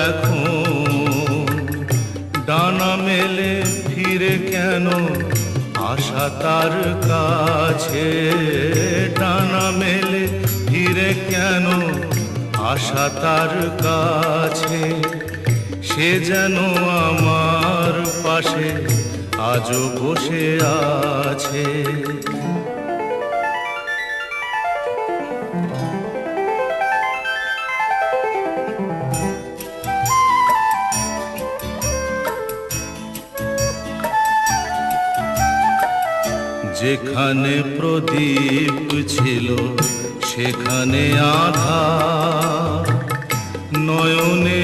এখন ডানা মেলে ফিরে কেন আশা তার কাছে, ডানা মেলে ফিরে কেন আশা তার কাছে। সে যেন আমার পাশে আজও বসে আছে। যেখানে প্রদীপ ছিল সেখানে আধার, নয়নে